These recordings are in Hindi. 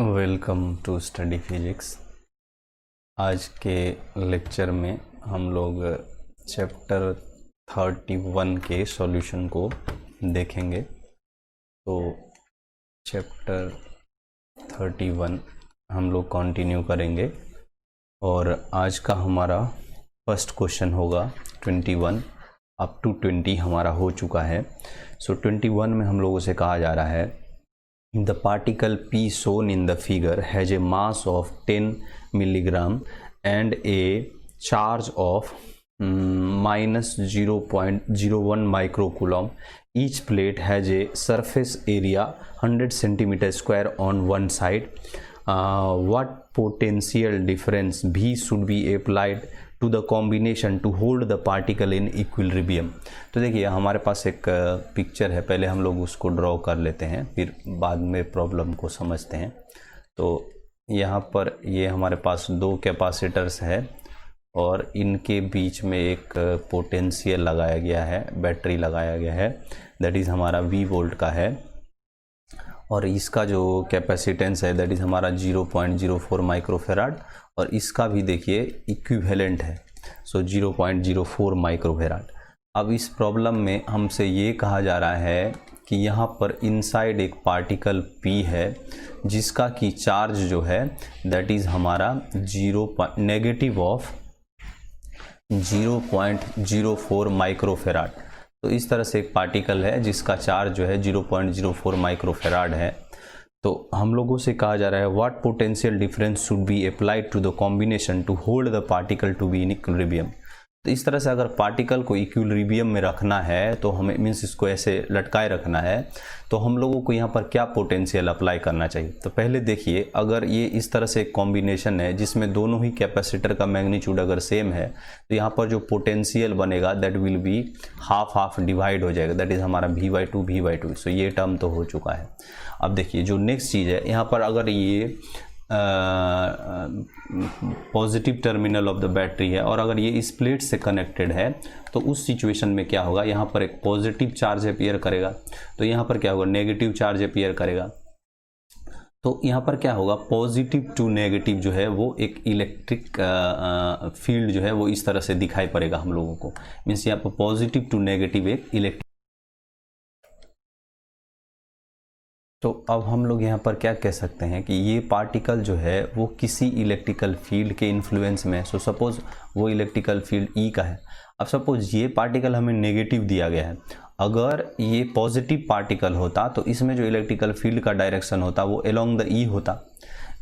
Welcome to study physics. आज के लेक्चर में हम लोग चैप्टर 31 के सॉल्यूशन को देखेंगे। तो चैप्टर 31 हम लोग कंटिन्यू करेंगे और आज का हमारा फर्स्ट क्वेश्चन होगा 21 अप टू 20 हमारा हो चुका है। सो 21 में हम लोगों से कहा जा रहा है the particle P shown in the figure has a mass of 10 milligram and a charge of minus 0.01 microcoulomb. Each plate has a surface area 100 centimeter square on one side. What potential difference V should be applied to the combination to hold the particle in equilibrium? तो देखिए हमारे पास एक पिक्चर है, पहले हम लोग उसको ड्रॉ कर लेते हैं, फिर बाद में प्रॉब्लम को समझते हैं। तो यहाँ पर ये हमारे पास दो कैपेसिटर्स है और इनके बीच में एक पोटेंशियल लगाया गया है, बैटरी लगाया गया है, दैट इज़ हमारा V वोल्ट का है। और इसका जो कैपेसिटेंस है दैट इज़ हमारा 0.04 माइक्रोफेराड और इसका भी देखिए इक्विवेलेंट है, सो 0.04 माइक्रोफेराड। अब इस प्रॉब्लम में हमसे ये कहा जा रहा है कि यहाँ पर इनसाइड एक पार्टिकल P है जिसका की चार्ज जो है दैट इज़ हमारा नेगेटिव ऑफ 0.04 माइक्रोफेराड। तो इस तरह से एक पार्टिकल है जिसका चार्ज जो है 0.04 माइक्रोफेराड है। तो हम लोगों से कहा जा रहा है what potential difference should be applied to the combination to hold the particle to be in equilibrium. तो इस तरह से अगर पार्टिकल को इक्विलिब्रियम में रखना है तो हमें मीन्स इसको ऐसे लटकाए रखना है, तो हम लोगों को यहाँ पर क्या पोटेंशियल अप्लाई करना चाहिए। तो पहले देखिए, अगर ये इस तरह से एक कॉम्बिनेशन है जिसमें दोनों ही कैपेसिटर का मैग्नीट्यूड अगर सेम है तो यहाँ पर जो पोटेंशियल बनेगा that will be half half divide हो जाएगा, दैट इज़ हमारा V/2 सो ये टर्म तो हो चुका है। अब देखिए जो नेक्स्ट चीज़ है, यहाँ पर अगर ये positive terminal of the battery है और अगर ये इस प्लेट से कनेक्टेड है तो उस सिचुएशन में क्या होगा, यहाँ पर एक पॉजिटिव चार्ज अपीयर करेगा, तो यहाँ पर क्या होगा, नेगेटिव चार्ज अपीयर करेगा। तो यहाँ पर क्या होगा, पॉजिटिव टू नेगेटिव जो है वो एक इलेक्ट्रिक फील्ड जो है वो इस तरह से दिखाई पड़ेगा हम लोगों को, मीन्स यहाँ पर पॉजिटिव टू नेगेटिव एक इलेक्ट्रिक। तो अब हम लोग यहाँ पर क्या कह सकते हैं कि ये पार्टिकल जो है वो किसी इलेक्ट्रिकल फील्ड के इन्फ्लुएंस में है। सो सपोज वो इलेक्ट्रिकल फील्ड E का है। अब सपोज ये पार्टिकल हमें नेगेटिव दिया गया है, अगर ये पॉजिटिव पार्टिकल होता तो इसमें जो इलेक्ट्रिकल फील्ड का डायरेक्शन होता वो अलोंग द E होता,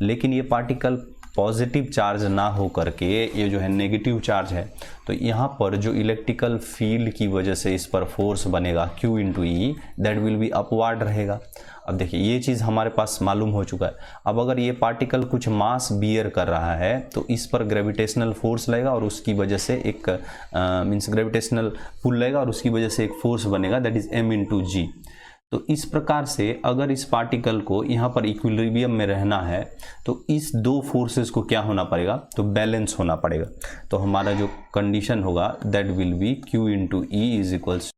लेकिन ये पार्टिकल पॉजिटिव चार्ज ना हो करके ये जो है नेगेटिव चार्ज है, तो यहाँ पर जो इलेक्ट्रिकल फील्ड की वजह से इस पर फोर्स बनेगा Q/E that will B upward रहेगा। अब देखिए ये चीज़ हमारे पास मालूम हो चुका है। अब अगर ये पार्टिकल कुछ मास बियर कर रहा है तो इस पर ग्रेविटेशनल फोर्स लगेगा और उसकी वजह से एक मीन्स ग्रेविटेशनल पुल लगेगा और उसकी वजह से एक फोर्स बनेगा दैट इज़ M/G। तो इस प्रकार से अगर इस पार्टिकल को यहाँ पर इक्विलिब्रियम में रहना है तो इस दो फोर्सेस को क्या होना पड़ेगा, तो बैलेंस होना पड़ेगा। तो हमारा जो कंडीशन होगा that will B Q/E is equals.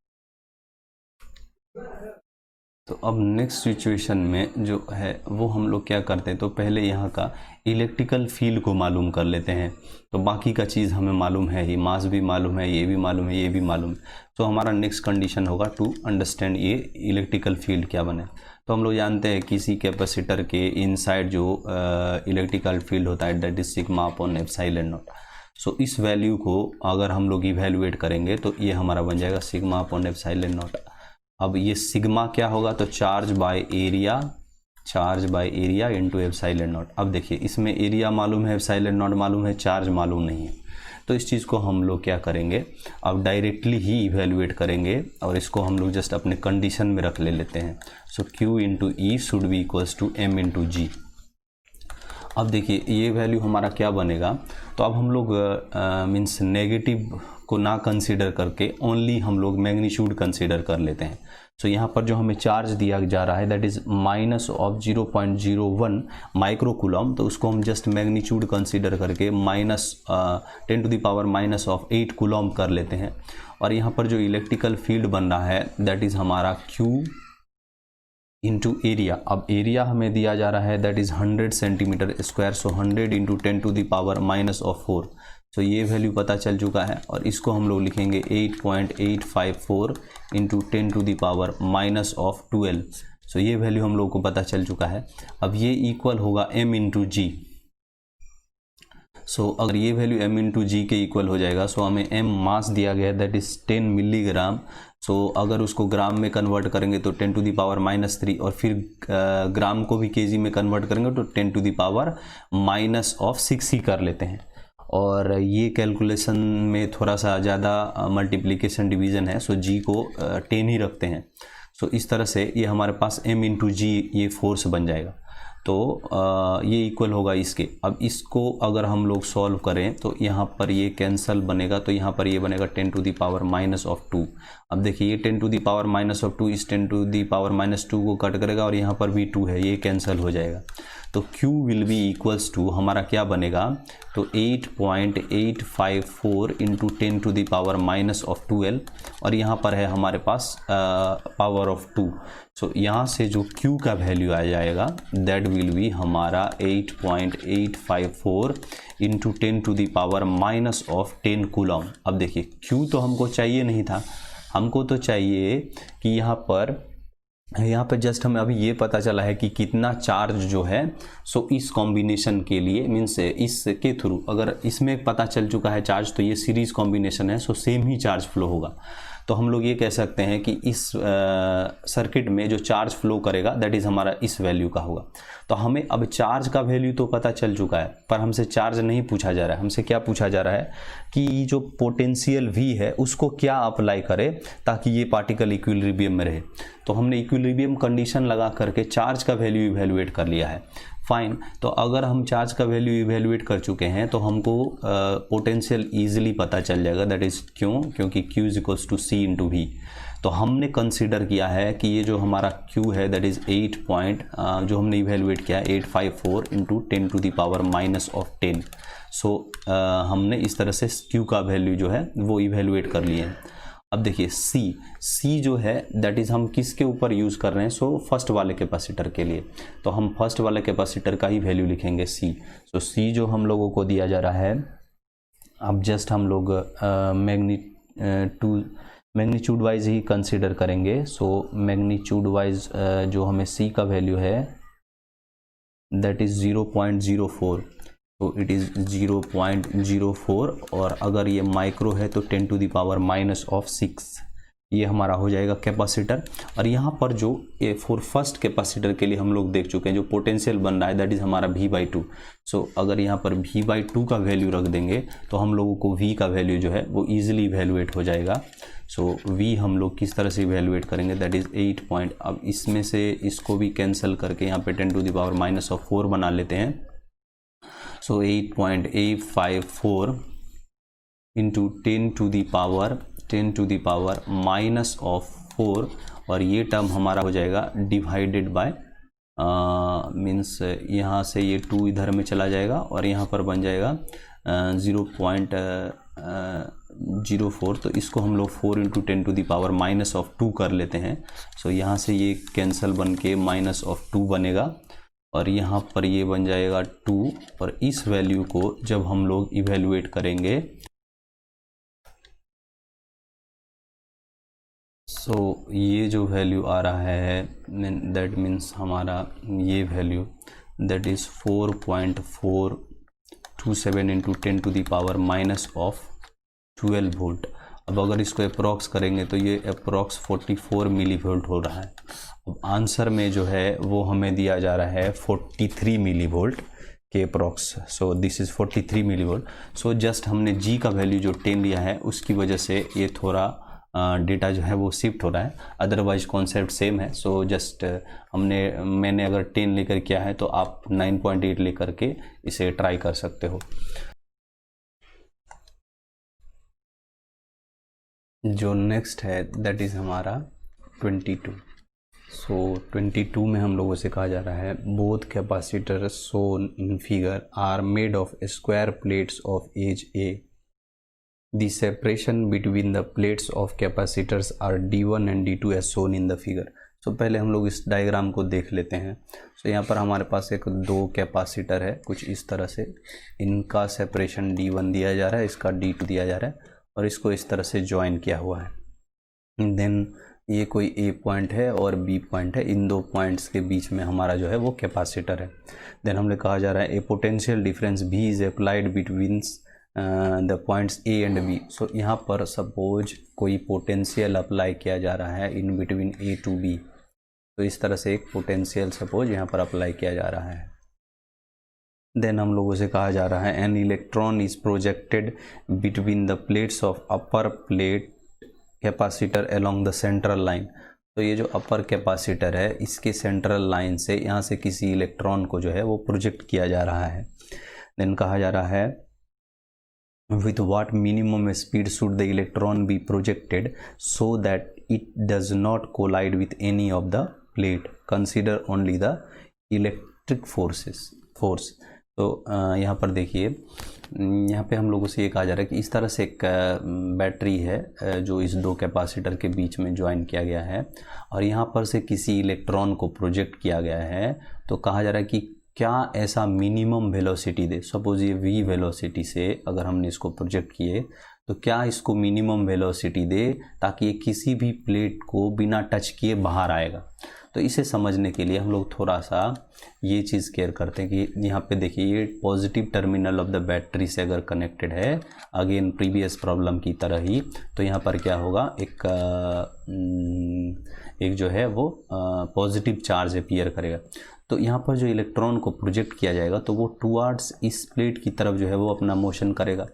तो अब नेक्स्ट सिचुएशन में जो है वो हम लोग क्या करते हैं, तो पहले यहाँ का इलेक्ट्रिकल फील्ड को मालूम कर लेते हैं। तो बाकी का चीज़ हमें मालूम है ही, मास भी मालूम है, ये भी मालूम है, ये भी मालूम है। तो हमारा नेक्स्ट कंडीशन होगा टू अंडरस्टैंड ये इलेक्ट्रिकल फील्ड क्या बने। तो हम लोग जानते हैं किसी कैपेसिटर के इनसाइड जो इलेक्ट्रिकल फील्ड होता है दैट इज σ/ε0। सो इस वैल्यू को अगर हम लोग इवेल्युएट करेंगे तो ये हमारा बन जाएगा σ/ε0। अब ये सिग्मा क्या होगा, तो चार्ज बाय एरिया इंटू ε0। अब देखिए इसमें एरिया मालूम है, ε0 मालूम है, चार्ज मालूम नहीं है। तो इस चीज़ को हम लोग क्या करेंगे, अब डायरेक्टली ही इवेल्युएट करेंगे और इसको हम लोग जस्ट अपने कंडीशन में रख लेते हैं। So Q/E should be equals to M/G। अब देखिए ये वैल्यू हमारा क्या बनेगा, तो अब हम लोग मीन्स नेगेटिव को ना कंसीडर करके ओनली हम लोग मैग्नीट्यूड कंसीडर कर लेते हैं। सो यहाँ पर जो हमें चार्ज दिया जा रहा है that is minus of 0.01 microcoulomb, तो उसको हम जस्ट मैग्नीट्यूड कंसीडर करके -10⁻⁻8 कूलम कर लेते हैं। और यहाँ पर जो इलेक्ट्रिकल फील्ड बन रहा है दैट इज़ हमारा Q इंटू एरिया। अब एरिया हमें दिया जा रहा है that is 100 centimetre square, so 100 into 10 to the power -4। So ये वैल्यू पता चल चुका है और इसको हम लोग लिखेंगे 8.854 इंटू 10 टू द पावर -12। सो ये वैल्यू हम लोग को पता चल चुका है। अब ये इक्वल होगा m इंटू जी। सो अगर ये वैल्यू m इंटू जी के इक्वल हो जाएगा, सो हमें m मास दिया गया है दैट इज़ 10 मिलीग्राम। सो अगर उसको ग्राम में कन्वर्ट करेंगे तो 10 टू द पावर -3 और फिर ग्राम को भी केजी में कन्वर्ट करेंगे तो 10 टू द पावर -6 ही कर लेते हैं। और ये कैलकुलेशन में थोड़ा सा ज़्यादा मल्टीप्लिकेशन डिवीज़न है, सो जी को 10 ही रखते हैं। सो इस तरह से ये हमारे पास m इंटू जी ये फोर्स बन जाएगा। तो ये इक्वल होगा इसके। अब इसको अगर हम लोग सॉल्व करें तो यहाँ पर ये कैंसल बनेगा, तो यहाँ पर ये बनेगा 10 टू द पावर -2। अब देखिए ये 10 टू द पावर -2 इस 10 टू द पावर -2 को कट करेगा और यहाँ पर भी 2 है, ये कैंसिल हो जाएगा। तो Q will be equals to हमारा क्या बनेगा, तो 8.854 इंटू 10 टू द पावर -12 और यहाँ पर है हमारे पास पावर ऑफ 2। सो यहाँ से जो Q का वैल्यू आ जाएगा दैट विल बी हमारा 8.854 into 10 to the power -10 coulomb. अब देखिए Q तो हमको चाहिए नहीं था, हमको तो चाहिए कि यहाँ पर जस्ट हमें अभी ये पता चला है कि कितना चार्ज जो है सो इस कॉम्बिनेशन के लिए मीन्स इसके थ्रू अगर इसमें पता चल चुका है चार्ज, तो ये सीरीज कॉम्बिनेशन है, सो सेम ही चार्ज फ्लो होगा। तो हम लोग ये कह सकते हैं कि इस सर्किट में जो चार्ज फ्लो करेगा दैट इज़ हमारा इस वैल्यू का होगा। तो हमें अब चार्ज का वैल्यू तो पता चल चुका है, पर हमसे चार्ज नहीं पूछा जा रहा है। हमसे क्या पूछा जा रहा है कि जो पोटेंशियल V है उसको क्या अप्लाई करें ताकि ये पार्टिकल इक्विलिब्रियम में रहे। तो हमने इक्विलिब्रियम कंडीशन लगा करके चार्ज का वैल्यू इवेल्युएट कर लिया है। फाइन, तो अगर हम चार्ज का वैल्यू इवेल्युएट कर चुके हैं तो हमको पोटेंशियल ईजिली पता चल जाएगा। दैट इज़ क्योंकि Q is equals to C into V. तो हमने कंसीडर किया है कि ये जो हमारा Q है दैट इज़ 8 जो हमने इवेल्युएट किया 854 इंटू 10 टू द पावर -10। सो हमने इस तरह से Q का वैल्यू जो है वो इवेल्युएट कर लिए हैं। अब देखिए C जो है दैट इज़ हम किसके ऊपर यूज़ कर रहे हैं, सो फर्स्ट वाले कैपेसिटर के लिए। तो हम फर्स्ट वाले कैपेसिटर का ही वैल्यू लिखेंगे C। सो C जो हम लोगों को दिया जा रहा है, अब जस्ट हम लोग मैग्नीट्यूड वाइज ही कंसीडर करेंगे। सो मैग्नीट्यूड वाइज जो हमें C का वैल्यू है दैट इज़ 0.04। तो इट इज़ 0.04 और अगर ये माइक्रो है तो 10 टू द पावर -6 ये हमारा हो जाएगा कैपेसिटर। और यहाँ पर जो फॉर फर्स्ट कैपेसिटर के लिए हम लोग देख चुके हैं जो पोटेंशियल बन रहा है दैट इज़ हमारा V/2। सो अगर यहाँ पर V/2 का वैल्यू रख देंगे तो हम लोगों को V का वैल्यू जो है वो ईजिली इवेल्युएट हो जाएगा। सो V हम लोग किस तरह से इवेल्युएट करेंगे दैट इज़ 8 अब इसमें से इसको भी कैंसिल करके यहाँ पे 10 टू द पावर -4 बना लेते हैं। सो 8.854 इंटू 10 टू द पावर -4 और ये टर्म हमारा हो जाएगा डिवाइडेड बाय मीन्स यहाँ से ये 2 इधर में चला जाएगा और यहाँ पर बन जाएगा 0.04। तो इसको हम लोग 4 इंटू 10 टू द पावर -2 कर लेते हैं। सो यहाँ से ये कैंसिल बन के -2 बनेगा और यहाँ पर ये बन जाएगा 2 और इस वैल्यू को जब हम लोग इवेल्युएट करेंगे सो ये जो वैल्यू आ रहा है दैट मीन्स हमारा ये value that is 4.427 into 10 to the power -12 volt. अब अगर इसको अप्रॉक्स करेंगे तो ये अप्रॉक्स 44 मिली वोल्ट हो रहा है। अब आंसर में जो है वो हमें दिया जा रहा है 43 मिली वोल्ट के approx. So this is 43 millivolt. So just हमने G का वैल्यू जो 10 लिया है उसकी वजह से ये थोड़ा डेटा जो है वो शिफ्ट हो रहा है, अदरवाइज कॉन्सेप्ट सेम है। सो जस्ट मैंने अगर 10 लेकर किया है तो आप 9.8 लेकर के इसे ट्राई कर सकते हो। जो नेक्स्ट है दैट इज़ हमारा 22। सो 22 में हम लोगों से कहा जा रहा है both capacitor shown in figure are made of square plates of edge A। The separation between the plates of capacitors are D1 and D2 as shown in the figure। सो पहले हम लोग इस डायग्राम को देख लेते हैं। सो यहाँ पर हमारे पास एक 2 कैपेसिटर है कुछ इस तरह से, इनका सेपरेशन D1 दिया जा रहा है, इसका D2 दिया जा रहा है और इसको इस तरह से ज्वाइन किया हुआ है। देन ये कोई A पॉइंट है और B पॉइंट है, इन 2 पॉइंट्स के बीच में हमारा जो है वो कैपेसिटर है। देन हमने कहा जा रहा है a potential difference B is applied between the points A and B। So यहाँ पर सपोज कोई पोटेंशियल अप्लाई किया जा रहा है in between A to B, तो इस तरह से एक पोटेंशियल सपोज यहाँ पर अप्लाई किया जा रहा है। देन हम लोगों से कहा जा रहा है an electron is projected between the plates of upper plate capacitor along the central line. तो ये जो अपर कैपेसिटर है इसके सेंट्रल लाइन से यहाँ से किसी इलेक्ट्रॉन को जो है वो प्रोजेक्ट किया जा रहा है। देन कहा जा रहा है with what minimum speed should the electron be projected so that it does not collide with any of the plate, consider only the electric force। तो यहाँ पर देखिए, यहाँ पे हम लोगों से ये कहा जा रहा है कि इस तरह से एक बैटरी है जो इस 2 कैपेसिटर के बीच में ज्वाइन किया गया है और यहाँ पर से किसी इलेक्ट्रॉन को प्रोजेक्ट किया गया है। तो कहा जा रहा है कि क्या ऐसा मिनिमम वेलोसिटी दे, सपोज ये v वेलोसिटी से अगर हमने इसको प्रोजेक्ट किए तो क्या इसको मिनिमम वेलोसिटी दे ताकि ये किसी भी प्लेट को बिना टच किए बाहर आएगा। तो इसे समझने के लिए हम लोग थोड़ा सा ये चीज़ केयर करते हैं कि यहाँ पे देखिए ये positive terminal of the battery से अगर कनेक्टेड है, अगेन प्रीवियस प्रॉब्लम की तरह ही, तो यहाँ पर क्या होगा, एक जो है वो पॉजिटिव चार्ज अपीयर करेगा। तो यहाँ पर जो इलेक्ट्रॉन को प्रोजेक्ट किया जाएगा तो वो टुवर्ड्स इस प्लेट की तरफ जो है वो अपना मोशन करेगा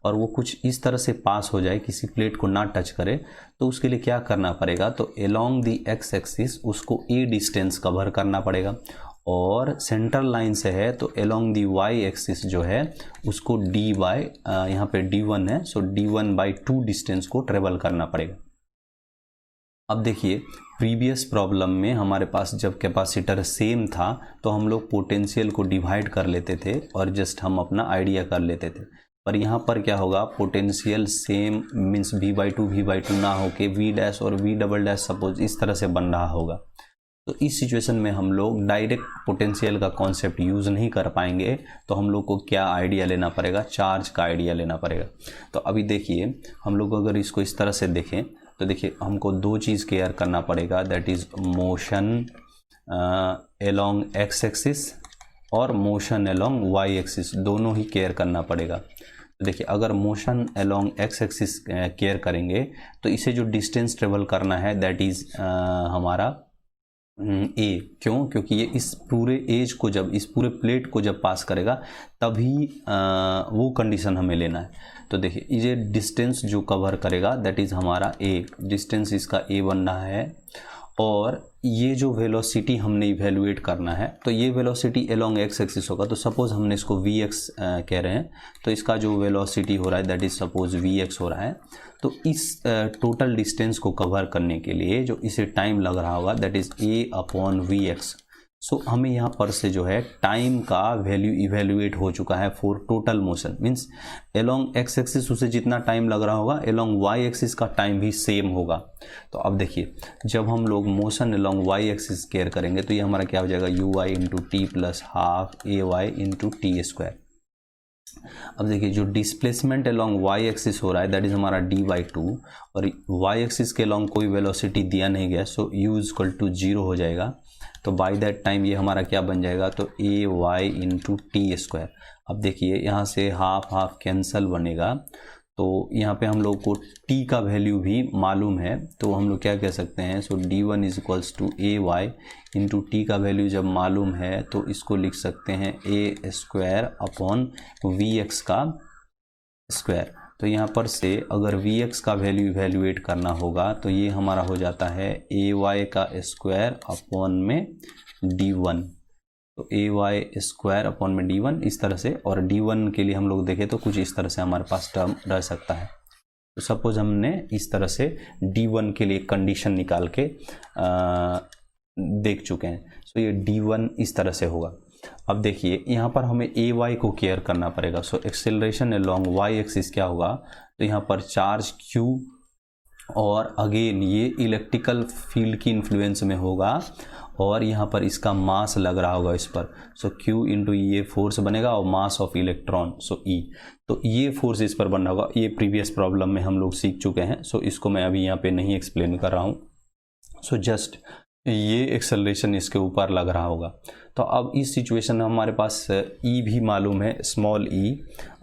और वो कुछ इस तरह से पास हो जाए, किसी प्लेट को ना टच करे। तो उसके लिए क्या करना पड़ेगा, तो अलोंग दी एक्स एक्सिस उसको a डिस्टेंस कवर करना पड़ेगा और सेंट्रल लाइन से है तो अलोंग दी y एक्सिस जो है उसको dy, यहाँ पे d1 है, सो d1/2 डिस्टेंस को ट्रेवल करना पड़ेगा। अब देखिए प्रीवियस प्रॉब्लम में हमारे पास जब कैपेसिटर सेम था तो हम लोग पोटेंशियल को डिवाइड कर लेते थे और जस्ट हम अपना आइडिया कर लेते थे, पर यहाँ पर क्या होगा, पोटेंशियल सेम मीन्स v/2 ना होके v' और v" सपोज इस तरह से बन रहा होगा। तो इस सिचुएशन में हम लोग डायरेक्ट पोटेंशियल का कॉन्सेप्ट यूज़ नहीं कर पाएंगे, तो हम लोग को क्या आइडिया लेना पड़ेगा, चार्ज का आइडिया लेना पड़ेगा। तो अभी देखिए हम लोग अगर इसको इस तरह से देखें तो देखिए हमको 2 चीज़ केयर करना पड़ेगा, that is motion along X axis और मोशन अलोंग वाई एक्सिस, दोनों ही केयर करना पड़ेगा। तो देखिए अगर motion along X axis care करेंगे तो इसे जो डिस्टेंस ट्रेवल करना है दैट इज़ हमारा a, क्यों, क्योंकि ये इस पूरे एज को जब इस पूरे प्लेट को जब पास करेगा तभी वो कंडीशन हमें लेना है। तो देखिए ये डिस्टेंस जो कवर करेगा दैट इज़ हमारा a, डिस्टेंस इसका a बन रहा है और ये जो वेलोसिटी हमने इवेलुएट करना है तो ये वेलोसिटी अलोंग एक्स एक्सिस होगा। तो सपोज हमने इसको vx कह रहे हैं तो इसका जो वेलोसिटी हो रहा है दैट इज सपोज vx हो रहा है। तो इस टोटल डिस्टेंस को कवर करने के लिए जो इसे टाइम लग रहा होगा दैट इज a/vx। सो हमें यहाँ पर से जो है टाइम का वैल्यू इवेलुएट हो चुका है for total motion, means along X axis उसे जितना टाइम लग रहा होगा अलोंग वाई एक्सिस का टाइम भी सेम होगा। तो अब देखिए जब हम लोग motion along Y axis care करेंगे तो ये हमारा क्या हो जाएगा, u y × t + ½ a y × t²। अब देखिए जो डिस्प्लेसमेंट अलोंग वाई एक्सिस हो रहा है दैट इज़ हमारा d/2 और वाई एक्सिस के अलोंग कोई वेलोसिटी दिया नहीं गया, सो u = 0 हो जाएगा। तो बाय दैट टाइम ये हमारा क्या बन जाएगा, तो ay × t²। अब देखिए यहाँ से हाफ कैंसल बनेगा तो यहाँ पे हम लोग को t का वैल्यू भी मालूम है तो हम लोग क्या कह सकते हैं, सो d1 = ay × t का वैल्यू जब मालूम है तो इसको लिख सकते हैं a² / vx का स्क्वायर। तो यहाँ पर से अगर vx का वैल्यू इवेलुएट करना होगा तो ये हमारा हो जाता है ay² d1, तो ay² d1 इस तरह से। और d1 के लिए हम लोग देखें तो कुछ इस तरह से हमारे पास टर्म रह सकता है। तो सपोज हमने इस तरह से d1 के लिए कंडीशन निकाल के देख चुके हैं। सो ये d1 इस तरह से होगा। अब देखिए यहाँ पर हमें ay को केयर करना पड़ेगा। So acceleration along y axis क्या होगा, तो यहाँ पर चार्ज q और अगेन ये इलेक्ट्रिकल फील्ड की इन्फ्लुएंस में होगा और यहाँ पर इसका मास लग रहा होगा इस पर। सो Q इंटू ये फोर्स बनेगा और mass of electron so E, तो ये फोर्स इस पर बनना होगा। ये प्रीवियस प्रॉब्लम में हम लोग सीख चुके हैं, सो इसको मैं अभी यहाँ पे नहीं एक्सप्लेन कर रहा हूँ। सो जस्ट ये एक्सेलरेशन इसके ऊपर लग रहा होगा। तो अब इस सिचुएशन में हमारे पास E भी मालूम है, स्मॉल e,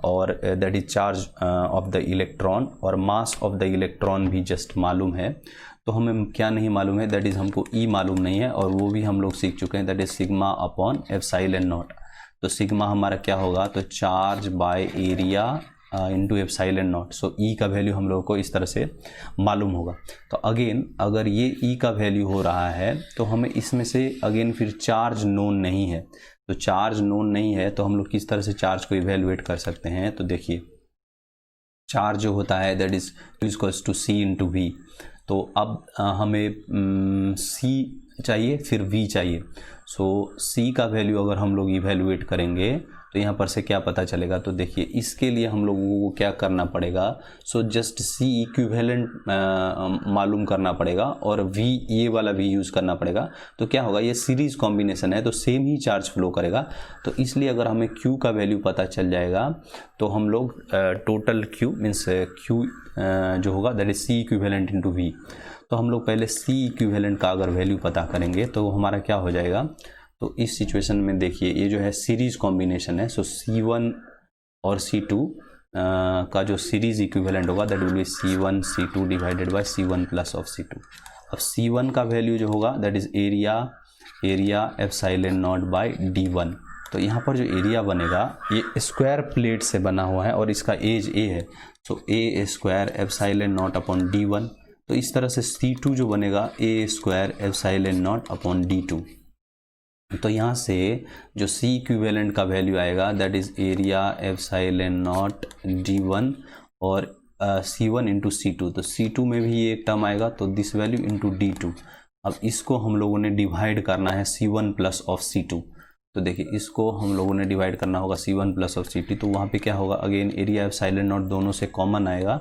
और that is charge of the electron, और मास ऑफ द इलेक्ट्रॉन भी जस्ट मालूम है। तो हमें क्या नहीं मालूम है, दैट इज़ हमको E मालूम नहीं है, और वो भी हम लोग सीख चुके हैं, that is sigma upon epsilon not. तो सिग्मा हमारा क्या होगा, तो charge by area into epsilon not. So E का वैल्यू हम लोग को इस तरह से मालूम होगा। तो अगेन अगर ये E का वैल्यू हो रहा है तो हमें इसमें से अगेन फिर चार्ज नोन नहीं है। तो चार्ज नोन नहीं है तो हम लोग किस तरह से चार्ज को इवेल्युएट कर सकते हैं, तो देखिए चार्ज जो होता है that is equals to C into V। तो अब हमें C चाहिए फिर V चाहिए। सो C का वैल्यू अगर हम लोग इवेल्युएट करेंगे तो यहाँ पर से क्या पता चलेगा, तो देखिए इसके लिए हम लोगों को क्या करना पड़ेगा, सो जस्ट C इक्विवेलेंट मालूम करना पड़ेगा और V ये वाला भी यूज़ करना पड़ेगा। तो क्या होगा, ये सीरीज कॉम्बिनेशन है तो सेम ही चार्ज फ्लो करेगा। तो इसलिए अगर हमें Q का वैल्यू पता चल जाएगा तो हम लोग टोटल Q मीन्स Q जो होगा that is C equivalent into V। तो हम लोग पहले C इक्विवेलेंट का अगर वैल्यू पता करेंगे तो हमारा क्या हो जाएगा, तो इस सिचुएशन में देखिए ये जो है सीरीज कॉम्बिनेशन है। सो C1 और C2 का जो सीरीज इक्विवेलेंट होगा that will be C1 C2 divided by C1 plus of C2। अब C1 का वैल्यू जो होगा that is area epsilon not by D1। तो यहाँ पर जो एरिया बनेगा ये स्क्वायर प्लेट से बना हुआ है और इसका एज A है। सो A square epsilon not upon D1। तो इस तरह से C2 जो बनेगा A square epsilon not upon D2। तो यहाँ से जो C इक्विवेलेंट का वैल्यू आएगा that is area epsilon not D1 और C1 इंटू C2। तो C2 में भी ये एक टर्म आएगा तो दिस वैल्यू इंटू D2। अब इसको हम लोगों ने डिवाइड करना है C1 प्लस ऑफ C2। तो देखिए इसको हम लोगों ने डिवाइड करना होगा C1 प्लस ऑफ C2। तो वहाँ पे क्या होगा, अगेन एरिया एप्सिलॉन नॉट दोनों से कॉमन आएगा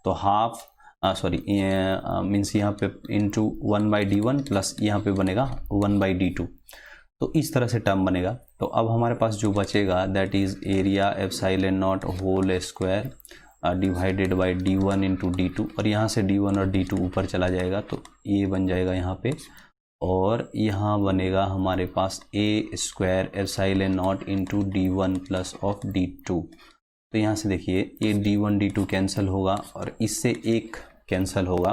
तो हाफ मीन्स यहाँ पे इंटू 1 बाई D1 प्लस यहाँ पे बनेगा 1 बाई D2। तो इस तरह से टर्म बनेगा। तो अब हमारे पास जो बचेगा that is area epsilon not whole square divided by D1 into D2, और यहाँ से D1 और D2 ऊपर चला जाएगा तो ये बन जाएगा यहाँ पे, और यहाँ बनेगा हमारे पास A square epsilon not into D1 plus of D2। तो यहाँ से देखिए ये D1 D2 कैंसिल होगा और इससे एक कैंसिल होगा।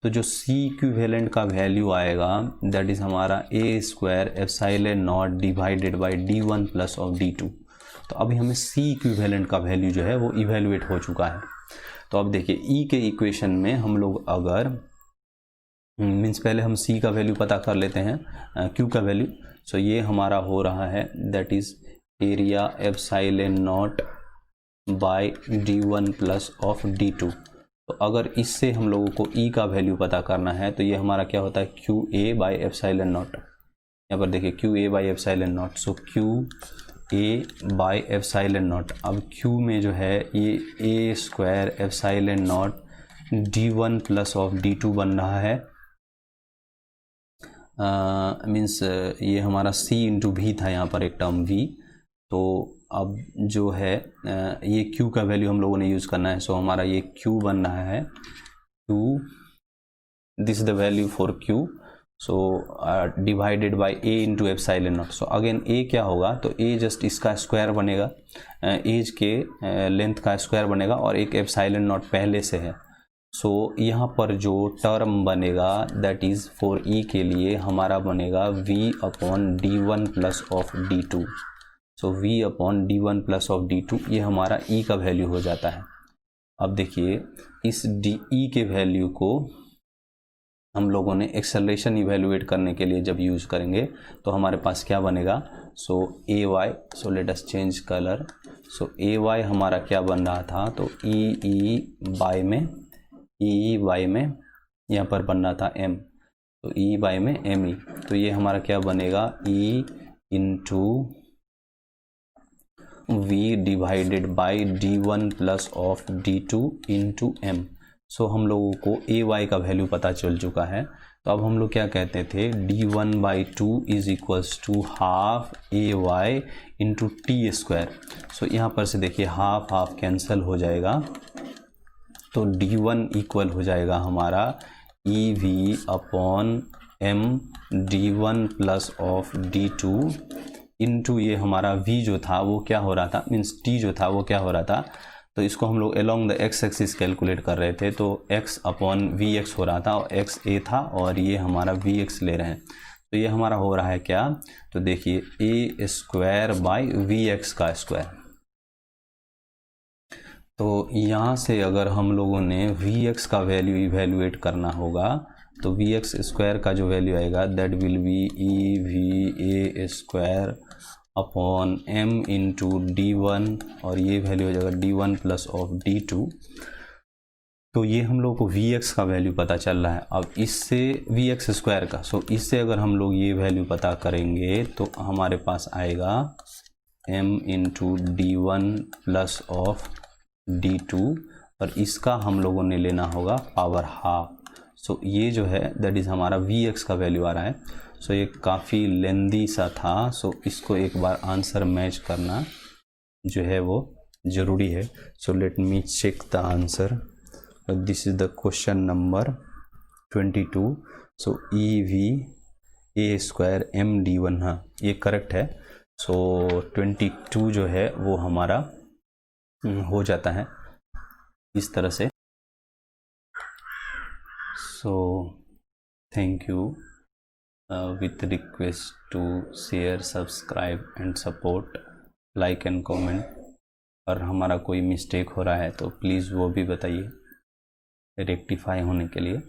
तो जो C इक्विवेलेंट का वैल्यू आएगा दैट इज हमारा A square epsilon not divided by D1 plus of D2। तो अभी हमें C इक्विवेलेंट का वैल्यू जो है वो इवेल्युएट हो चुका है। तो अब देखिए E के इक्वेशन में हम लोग अगर मीन्स पहले हम C का वैल्यू पता कर लेते हैं, Q का वैल्यू। सो ये हमारा हो रहा है that is area epsilon not by D1 plus of D2। तो अगर इससे हम लोगों को E का वैल्यू पता करना है तो ये हमारा क्या होता है, QA बाई एप्सिलॉन नॉट। यहाँ पर देखिए QA by epsilon not. So QA by epsilon not. अब Q में जो है ये A square epsilon not D1 plus of D2 बन रहा है। मीन्स ये हमारा C इंटू V था यहाँ पर एक टर्म V। तो अब जो है ये Q का वैल्यू हम लोगों ने यूज़ करना है। सो हमारा ये Q बन रहा है Q, this is the value for Q। So divided by A into epsilon not. So again A क्या होगा, तो A जस्ट इसका स्क्वायर बनेगा, एज के लेंथ का स्क्वायर बनेगा और एक एप्सिलॉन नॉट पहले से है। सो यहाँ पर जो टर्म बनेगा दैट इज़ फॉर E के लिए हमारा बनेगा V upon D1 plus of D2। So V upon D1 plus of D2 ये हमारा E का वैल्यू हो जाता है। अब देखिए इस E के वैल्यू को हम लोगों ने एक्सेलरेशन इवेल्युएट करने के लिए जब यूज़ करेंगे तो हमारे पास क्या बनेगा, so AY। So let us change colour. So AY हमारा क्या बन रहा था, तो E बाई में यहाँ पर बन रहा था M। तो E बाई में ME। तो ये हमारा क्या बनेगा, E into V divided by D1 plus of D2 into M। सो हम लोगों को ए वाई का वैल्यू पता चल चुका है। तो अब हम लोग क्या कहते थे, d1/2 is equals to half a Y into T square. So यहाँ पर से देखिए हाफ हाफ कैंसिल हो जाएगा, तो d1 इक्वल हो जाएगा हमारा E V upon M d1 plus of d2 into ये हमारा v जो था वो क्या हो रहा था, मीन्स t जो था वो क्या हो रहा था, तो इसको हम लोग along the x axis calculate कर रहे थे, तो x अपॉन वी एक्स हो रहा था और x a था और ये हमारा v x ले रहे हैं। तो ये हमारा हो रहा है क्या, तो देखिए a square by V X का स्क्वायर। तो यहाँ से अगर हम लोगों ने वी एक्स का वैल्यू इवेल्युएट करना होगा, तो वी एक्स स्क्वायर का जो वैल्यू आएगा that will be E V A square upon m into d1 और ये वैल्यू हो जाएगा d1 प्लस ऑफ d2। तो ये हम लोग को vx का वैल्यू पता चल रहा है। अब इससे vx स्क्वायर का, सो इससे अगर हम लोग ये वैल्यू पता करेंगे तो हमारे पास आएगा m into d1 plus of d2 और इसका हम लोगों ने लेना होगा पावर हाफ। सो ये जो है दैट इज़ हमारा vx का वैल्यू आ रहा है। सो ये काफ़ी लेंदी सा था, सो इसको एक बार आंसर मैच करना जो है वो ज़रूरी है। So let me check the answer. This is the question number 22। So E V A square M d1, हाँ ये करेक्ट है। सो 22 जो है वो हमारा हो जाता है इस तरह से। So thank you. With request to share, subscribe and support, like and comment। और हमारा कोई मिस्टेक हो रहा है तो प्लीज़ वो भी बताइए रेक्टिफाई होने के लिए।